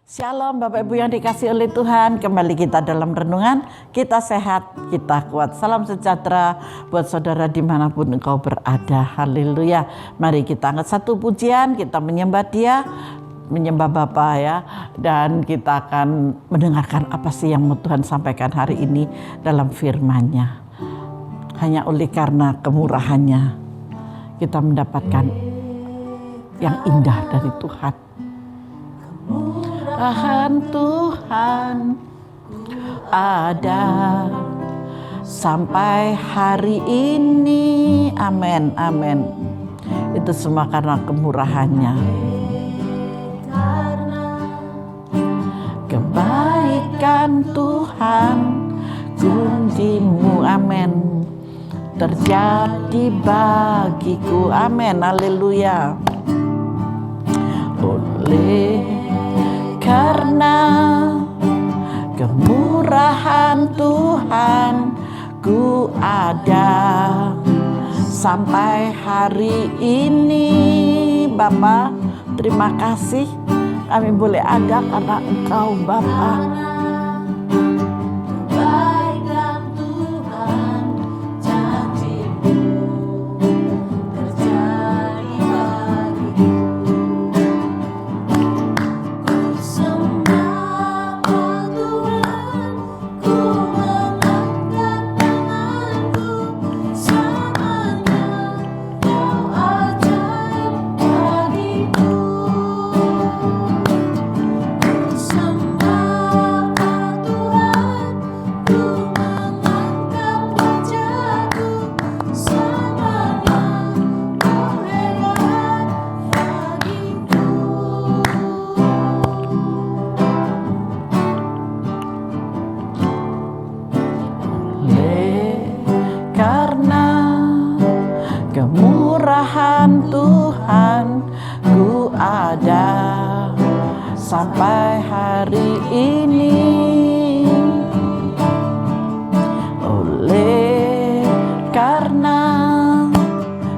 Shalom Bapak Ibu yang dikasihi oleh Tuhan, kembali kita dalam renungan, kita sehat, kita kuat. Salam sejahtera buat saudara dimanapun engkau berada, haleluya. Mari kita angkat satu pujian, kita menyembah Dia, menyembah Bapa ya. Dan kita akan mendengarkan apa sih yang mau Tuhan sampaikan hari ini dalam firman-Nya. Hanya oleh karena kemurahan-Nya kita mendapatkan yang indah dari Tuhan. Tuhan ada sampai hari ini, amin, amin. Itu semua karena kemurahan-Nya. Kebaikan Tuhan kunci-Mu, amin, terjadi bagiku, amin, haleluya. Oleh karena kemurahan Tuhan ku ada sampai hari ini. Bapa, terima kasih kami boleh ada karena Engkau Bapa. Kemurahan Tuhan ku ada sampai hari ini. Oleh karena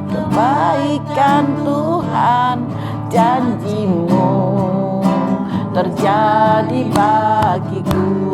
kebaikan Tuhan, janji-Mu terjadi bagiku.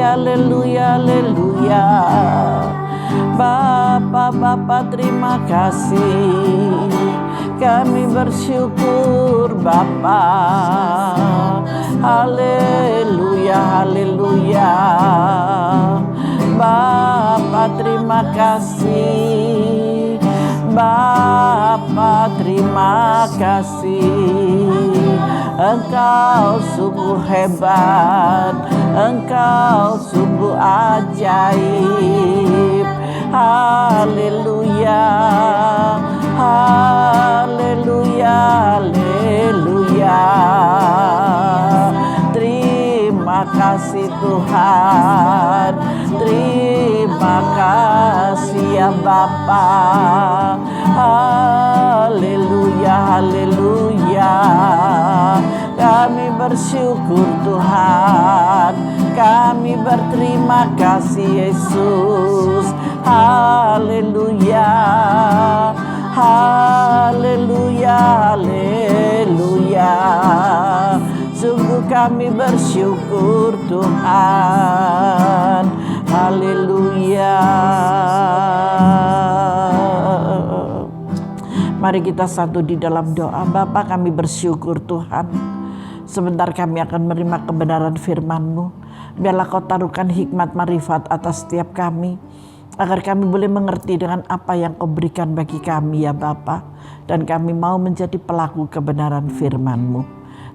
Haleluya, haleluya. Bapa, terima kasih. Kami bersyukur Bapa. Haleluya, haleluya. Bapa, terima kasih. Bapa, terima kasih. Engkau sungguh hebat, Engkau sungguh ajaib. Haleluya, haleluya, haleluya. Terima kasih Tuhan, terima kasih ya Bapa. Haleluya, haleluya. Kami bersyukur Tuhan, kami berterima kasih Yesus. Haleluya, haleluya, haleluya. Sungguh kami bersyukur Tuhan. Haleluya. Mari kita satu di dalam doa. Bapa, kami bersyukur Tuhan. Sebentar kami akan menerima kebenaran firman-Mu. Biarlah Kau taruhkan hikmat marifat atas setiap kami, agar kami boleh mengerti dengan apa yang Kau berikan bagi kami ya Bapa. Dan kami mau menjadi pelaku kebenaran firman-Mu.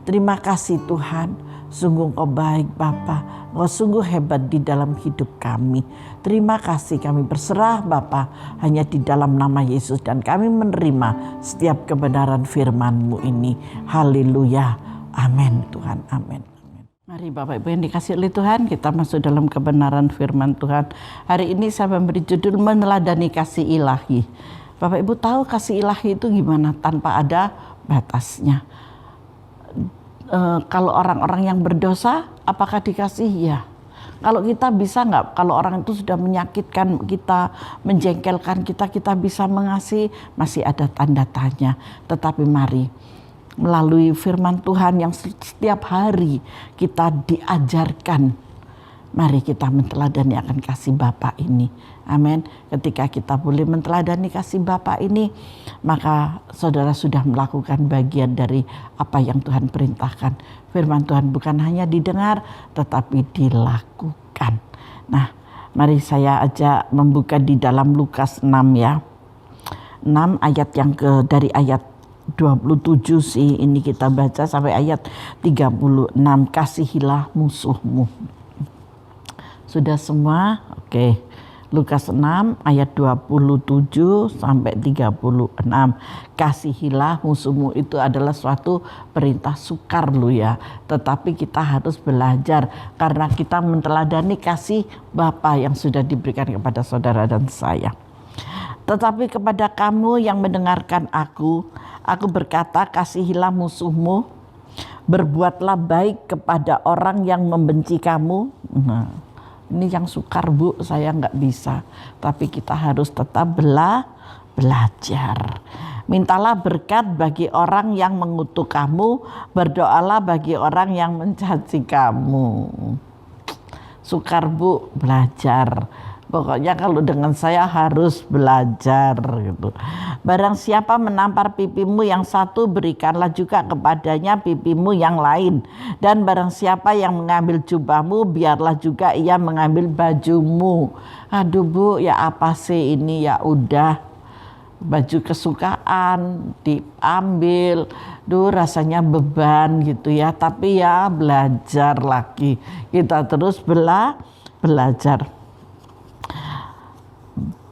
Terima kasih Tuhan. Sungguh Kau baik Bapa. Kau sungguh hebat di dalam hidup kami. Terima kasih, kami berserah Bapa hanya di dalam nama Yesus. Dan kami menerima setiap kebenaran firman-Mu ini. Haleluya. Amin Tuhan, amin. Mari Bapak Ibu yang dikasih oleh Tuhan, kita masuk dalam kebenaran firman Tuhan. Hari ini saya memberi judul meneladani kasih ilahi. Bapak Ibu tahu kasih ilahi itu gimana? Tanpa ada batasnya. Kalau orang-orang yang berdosa, apakah dikasih? Ya. Kalau kita bisa nggak? Kalau orang itu sudah menyakitkan kita, menjengkelkan kita, kita bisa mengasihi? Masih ada tanda tanya. Tetapi mari, melalui firman Tuhan yang setiap hari kita diajarkan, mari kita menteladani akan kasih Bapa ini. Amin. Ketika kita boleh menteladani kasih Bapa ini, maka saudara sudah melakukan bagian dari apa yang Tuhan perintahkan. Firman Tuhan bukan hanya didengar, tetapi dilakukan. Nah, mari saya ajak membuka di dalam Lukas 6 ya. 6 ayat yang dari ayat 27 sih ini kita baca sampai ayat 36. Kasihilah musuhmu. Sudah semua? Oke. Lukas 6 ayat 27 sampai 36. Kasihilah musuhmu itu adalah suatu perintah sukar loh ya. Tetapi kita harus belajar karena kita menteladani kasih Bapa yang sudah diberikan kepada saudara dan saya. Tetapi kepada kamu yang mendengarkan aku berkata, kasihilah musuhmu, berbuatlah baik kepada orang yang membenci kamu. Ini yang sukar Bu, saya nggak bisa. Tapi kita harus tetap belajar. Mintalah berkat bagi orang yang mengutuk kamu, berdoalah bagi orang yang mencaci kamu. Sukar Bu, belajar. Pokoknya kalau dengan saya harus belajar gitu. Barang siapa menampar pipimu yang satu, berikanlah juga kepadanya pipimu yang lain. Dan barang siapa yang mengambil jubahmu, biarlah juga ia mengambil bajumu. Aduh Bu, ya apa sih ini? Ya udah, baju kesukaan diambil. Duh, rasanya beban gitu ya. Tapi ya belajar lagi. Kita terus belajar.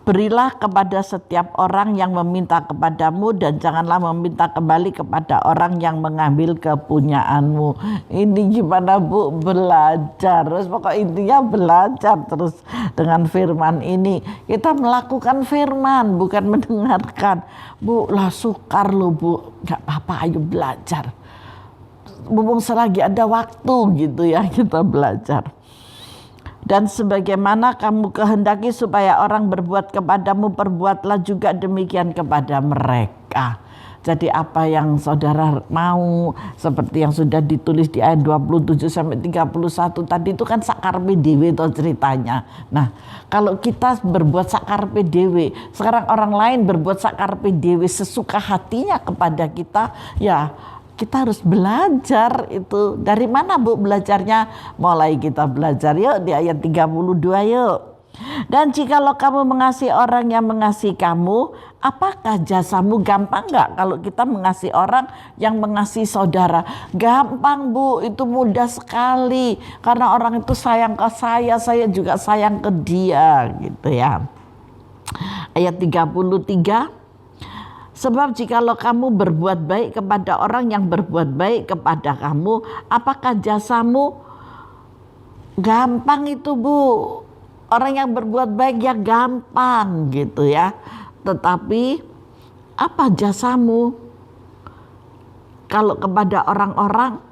Berilah kepada setiap orang yang meminta kepadamu, dan janganlah meminta kembali kepada orang yang mengambil kepunyaanmu. Ini gimana Bu? Belajar. Terus pokok intinya belajar terus dengan firman ini. Kita melakukan firman, bukan mendengarkan. Bu, lah sukar loh Bu. Gak apa-apa, ayo belajar. Mumpung selagi ada waktu gitu ya, kita belajar. Dan sebagaimana kamu kehendaki supaya orang berbuat kepadamu, perbuatlah juga demikian kepada mereka. Jadi apa yang saudara mau, seperti yang sudah ditulis di ayat 27 sampai 31 tadi itu kan sakarpe dewe itu ceritanya. Nah, kalau kita berbuat sakarpe dewe, sekarang orang lain berbuat sakarpe dewe sesuka hatinya kepada kita, ya kita harus belajar itu. Dari mana Bu belajarnya? Mulai kita belajar yuk di ayat 32 yuk. Dan jikalau kamu mengasihi orang yang mengasihi kamu, apakah jasamu? Gampang gak kalau kita mengasihi orang yang mengasihi saudara? Gampang Bu, itu mudah sekali. Karena orang itu sayang ke saya juga sayang ke dia gitu ya. Ayat 33. Sebab jikalau kamu berbuat baik kepada orang yang berbuat baik kepada kamu, apakah jasamu? Gampang itu Bu. Orang yang berbuat baik ya gampang gitu ya. Tetapi apa jasamu? Kalau kepada orang-orang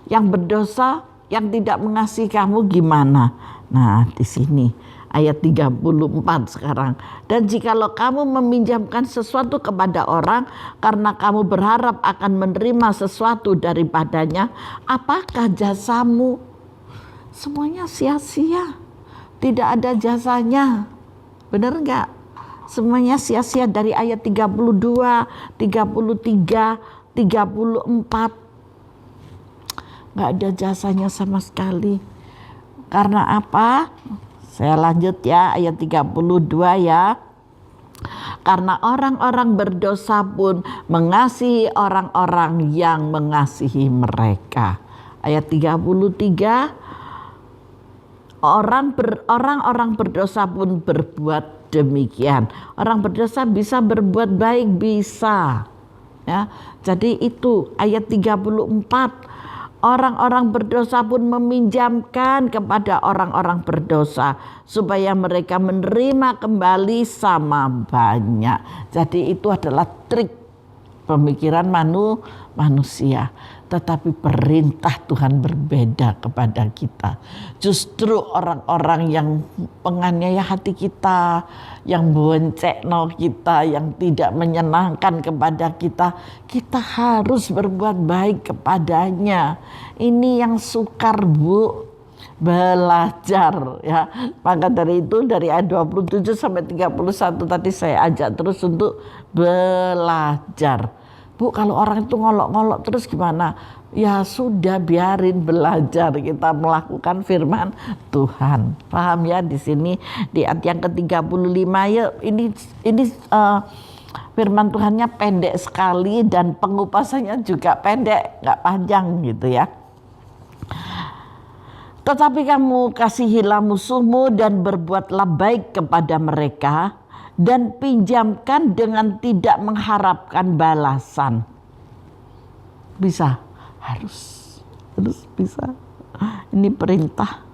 yang berdosa, yang tidak mengasihi kamu gimana? Nah, di sini ayat 34 sekarang. Dan jikalau kamu meminjamkan sesuatu kepada orang karena kamu berharap akan menerima sesuatu daripadanya, apakah jasamu? Semuanya sia-sia. Tidak ada jasanya. Benar enggak? Semuanya sia-sia dari ayat 32, 33, 34. Nggak ada jasanya sama sekali. Karena apa? Saya lanjut ya, ayat 32 ya. Karena orang-orang berdosa pun mengasihi orang-orang yang mengasihi mereka. Ayat 33, orang-orang berdosa pun berbuat demikian. Orang berdosa bisa berbuat baik, bisa. Ya, jadi itu ayat 34. Orang-orang berdosa pun meminjamkan kepada orang-orang berdosa supaya mereka menerima kembali sama banyak. Jadi itu adalah trik pemikiran manusia. Tetapi perintah Tuhan berbeda kepada kita. Justru orang-orang yang penganiaya hati kita, yang boncekno kita, yang tidak menyenangkan kepada kita, kita harus berbuat baik kepadanya. Ini yang sukar, Bu, belajar ya. Maka dari itu dari ayat 27 sampai 31 tadi saya ajak terus untuk belajar. Bu, kalau orang itu ngolok-ngolok terus gimana? Ya sudah, biarin belajar, kita melakukan firman Tuhan. Paham ya di sini di ayat yang ke-35 ya, ini firman Tuhannya pendek sekali dan pengupasannya juga pendek, nggak panjang gitu ya. Tetapi kamu kasihilah musuhmu dan berbuatlah baik kepada mereka, dan pinjamkan dengan tidak mengharapkan balasan. Bisa, harus bisa. Ini perintah.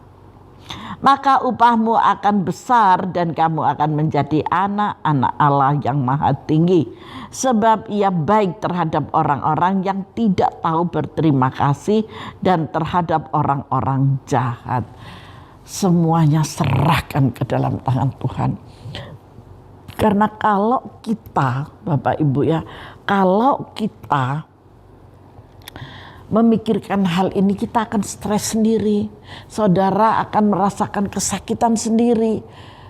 Maka upahmu akan besar dan kamu akan menjadi anak-anak Allah yang maha tinggi. Sebab ia baik terhadap orang-orang yang tidak tahu berterima kasih dan terhadap orang-orang jahat. Semuanya serahkan ke dalam tangan Tuhan. Karena kalau kita, Bapak Ibu ya, kalau kita memikirkan hal ini, kita akan stres sendiri. Saudara akan merasakan kesakitan sendiri.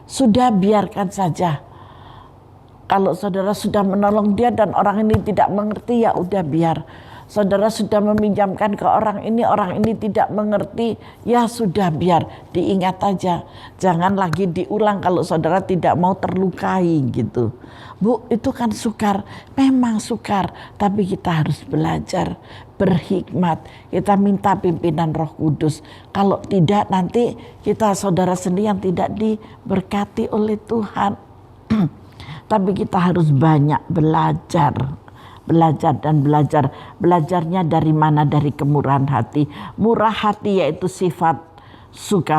Sudah, biarkan saja. Kalau saudara sudah menolong dia dan orang ini tidak mengerti, ya udah biar. Saudara sudah meminjamkan ke orang ini tidak mengerti, ya sudah biar, diingat aja. Jangan lagi diulang kalau saudara tidak mau terlukai gitu. Bu, itu kan sukar, memang sukar, tapi kita harus belajar, berhikmat. Kita minta pimpinan Roh Kudus. Kalau tidak nanti kita saudara sendiri yang tidak diberkati oleh Tuhan. Tapi kita harus banyak belajar. Belajarnya dari mana? Dari kemurahan hati. Murah hati yaitu sifat suka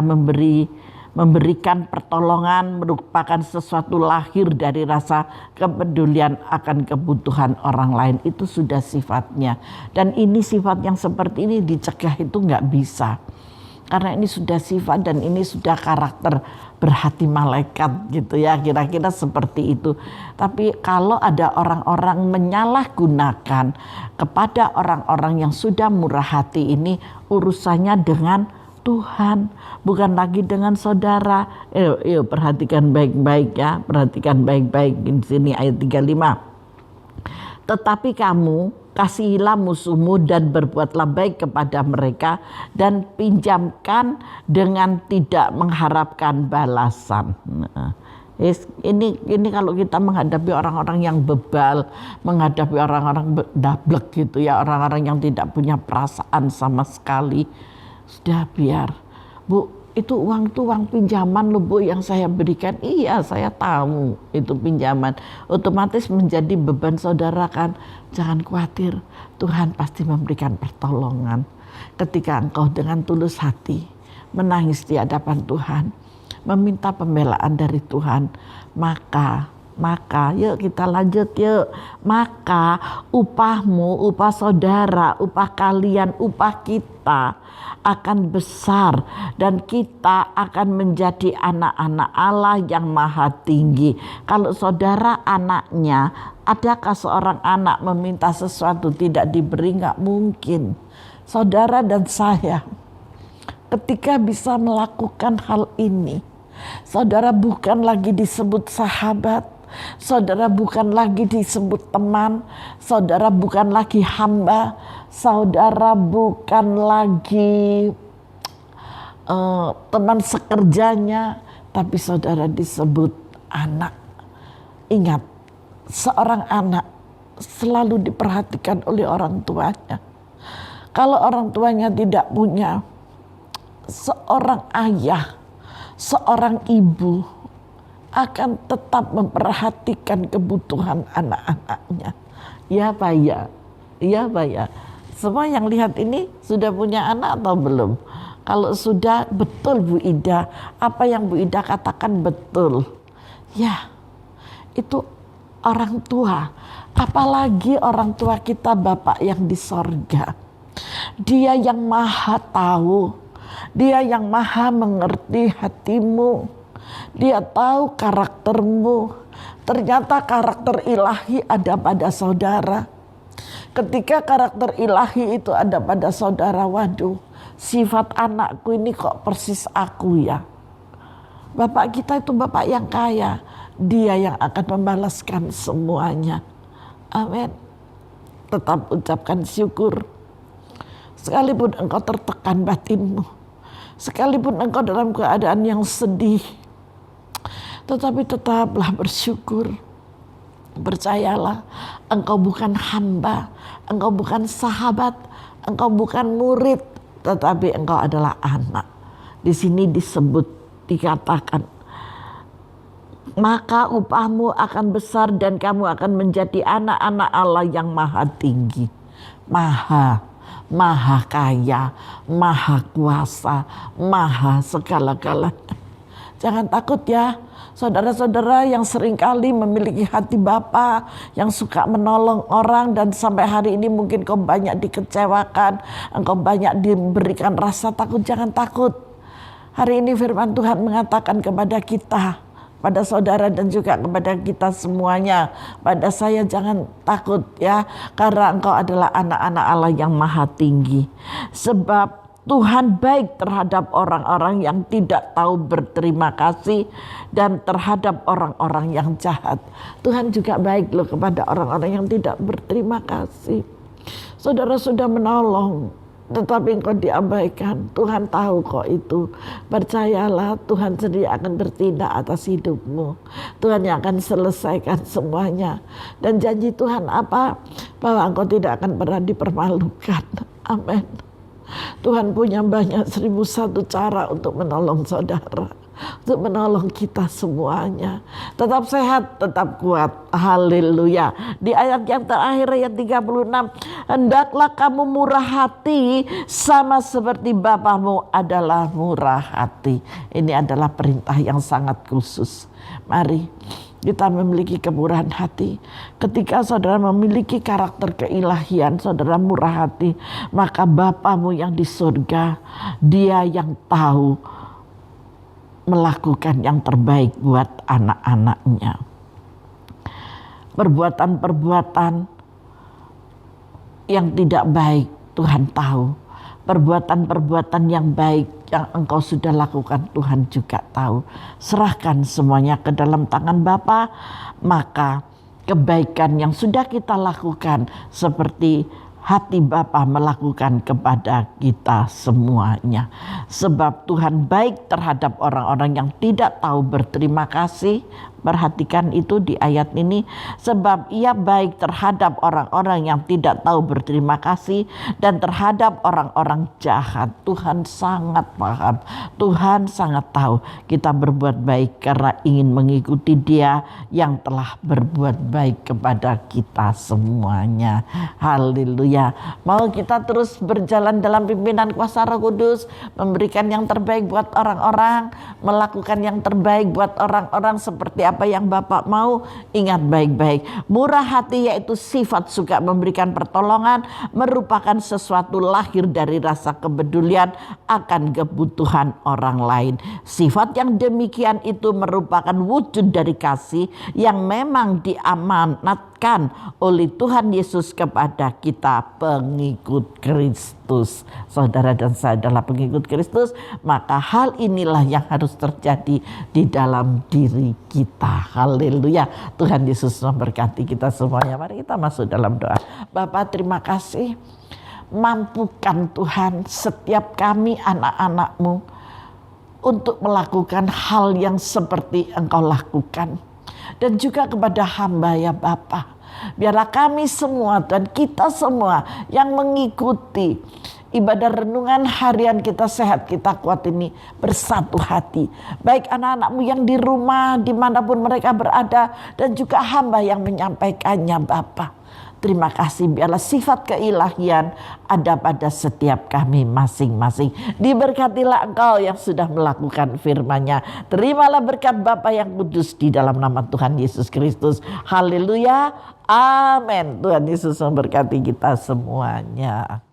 memberikan pertolongan, merupakan sesuatu lahir dari rasa kepedulian akan kebutuhan orang lain. Itu sudah sifatnya. Dan ini sifat yang seperti ini dicegah itu nggak bisa. Karena ini sudah sifat dan ini sudah karakter berhati malaikat gitu ya, kira-kira seperti itu. Tapi kalau ada orang-orang menyalahgunakan kepada orang-orang yang sudah murah hati ini, urusannya dengan Tuhan, bukan lagi dengan saudara. Yuk perhatikan baik-baik ya, perhatikan baik-baik di sini ayat 35. Tetapi kamu kasihilah musuhmu dan berbuatlah baik kepada mereka dan pinjamkan dengan tidak mengharapkan balasan. Ini kalau kita menghadapi orang-orang yang bebal, menghadapi orang-orang dablek gitu ya, orang-orang yang tidak punya perasaan sama sekali, sudah biar. Bu, itu uang pinjaman loh Bu yang saya berikan. Iya, saya tahu itu pinjaman. Otomatis menjadi beban saudara kan. Jangan khawatir, Tuhan pasti memberikan pertolongan. Ketika engkau dengan tulus hati menangis di hadapan Tuhan, meminta pembelaan dari Tuhan, maka Maka yuk kita lanjut yuk. Maka upahmu, upah saudara, upah kalian, upah kita akan besar dan kita akan menjadi anak-anak Allah yang maha tinggi. Kalau saudara anaknya, adakah seorang anak meminta sesuatu tidak diberi? Nggak mungkin. Saudara dan saya ketika bisa melakukan hal ini, saudara bukan lagi disebut sahabat, saudara bukan lagi disebut teman, saudara bukan lagi hamba, saudara bukan lagi teman sekerjanya, tapi saudara disebut anak. Ingat, seorang anak selalu diperhatikan oleh orang tuanya. Kalau orang tuanya tidak punya, seorang ayah, seorang ibu akan tetap memperhatikan kebutuhan anak-anaknya. Ya Pak ya, ya Pak ya. Semua yang lihat ini sudah punya anak atau belum? Kalau sudah, betul Bu Ida, apa yang Bu Ida katakan betul. Ya, itu orang tua. Apalagi orang tua kita Bapak yang di sorga. Dia yang maha tahu, dia yang maha mengerti hatimu, dia tahu karaktermu. Ternyata karakter ilahi ada pada saudara. Ketika karakter ilahi itu ada pada saudara, waduh, sifat anakku ini kok persis aku ya. Bapak kita itu Bapak yang kaya, dia yang akan membalaskan semuanya. Amin. Tetap ucapkan syukur. Sekalipun engkau tertekan batinmu, sekalipun engkau dalam keadaan yang sedih, tetapi tetaplah bersyukur. Percayalah, engkau bukan hamba, engkau bukan sahabat, engkau bukan murid, tetapi engkau adalah anak. Di sini disebut, dikatakan, maka upahmu akan besar dan kamu akan menjadi anak-anak Allah yang maha tinggi. Maha kaya, maha kuasa, maha segala-galanya. Jangan takut ya, saudara-saudara yang seringkali memiliki hati Bapa, yang suka menolong orang dan sampai hari ini mungkin kau banyak dikecewakan, engkau banyak diberikan rasa takut. Jangan takut. Hari ini firman Tuhan mengatakan kepada kita, pada saudara dan juga kepada kita semuanya, pada saya, jangan takut ya, karena engkau adalah anak-anak Allah yang maha tinggi. Sebab Tuhan baik terhadap orang-orang yang tidak tahu berterima kasih dan terhadap orang-orang yang jahat. Tuhan juga baik loh kepada orang-orang yang tidak berterima kasih. Saudara sudah menolong, tetapi engkau diabaikan. Tuhan tahu kok itu. Percayalah, Tuhan sendiri akan bertindak atas hidupmu. Tuhan yang akan selesaikan semuanya. Dan janji Tuhan apa? Bahwa engkau tidak akan pernah dipermalukan. Amin. Tuhan punya banyak 1001 cara untuk menolong saudara, untuk menolong kita semuanya. Tetap sehat, tetap kuat. Haleluya. Di ayat yang terakhir, ayat 36, hendaklah kamu murah hati sama seperti Bapamu adalah murah hati. Ini adalah perintah yang sangat khusus. Mari kita memiliki kemurahan hati. Ketika saudara memiliki karakter keilahian, saudara murah hati, maka Bapamu yang di surga, dia yang tahu melakukan yang terbaik buat anak-anaknya. Perbuatan-perbuatan yang tidak baik Tuhan tahu. Perbuatan-perbuatan yang baik yang engkau sudah lakukan Tuhan juga tahu. Serahkan semuanya ke dalam tangan Bapa, maka kebaikan yang sudah kita lakukan seperti hati Bapa melakukan kepada kita semuanya. Sebab Tuhan baik terhadap orang-orang yang tidak tahu berterima kasih. Perhatikan itu di ayat ini. Sebab ia baik terhadap orang-orang yang tidak tahu berterima kasih dan terhadap orang-orang jahat. Tuhan sangat paham. Tuhan sangat tahu kita berbuat baik karena ingin mengikuti Dia yang telah berbuat baik kepada kita semuanya. Haleluya. Mau kita terus berjalan dalam pimpinan kuasa Roh Kudus, memberikan yang terbaik buat orang-orang, melakukan yang terbaik buat orang-orang seperti apa yang Bapak mau, ingat baik-baik. Murah hati yaitu sifat suka memberikan pertolongan, merupakan sesuatu lahir dari rasa kepedulian akan kebutuhan orang lain. Sifat yang demikian itu merupakan wujud dari kasih yang memang diamanatkan oleh Tuhan Yesus kepada kita pengikut Kristus. Saudara dan saya adalah pengikut Kristus, maka hal inilah yang harus terjadi di dalam diri kita. Haleluya. Tuhan Yesus memberkati kita semuanya. Mari kita masuk dalam doa. Bapa, terima kasih. Mampukan Tuhan setiap kami anak-anak-Mu untuk melakukan hal yang seperti Engkau lakukan. Dan juga kepada hamba ya Bapa. Biarlah kami semua dan kita semua yang mengikuti ibadah renungan harian Kita Sehat Kita Kuat ini bersatu hati. Baik anak-anak-Mu yang di rumah dimanapun mereka berada, dan juga hamba yang menyampaikannya Bapa. Terima kasih, biarlah sifat keilahian ada pada setiap kami masing-masing. Diberkatilah Engkau yang sudah melakukan firman-Nya. Terimalah berkat Bapa yang kudus di dalam nama Tuhan Yesus Kristus. Haleluya. Amin. Tuhan Yesus memberkati kita semuanya.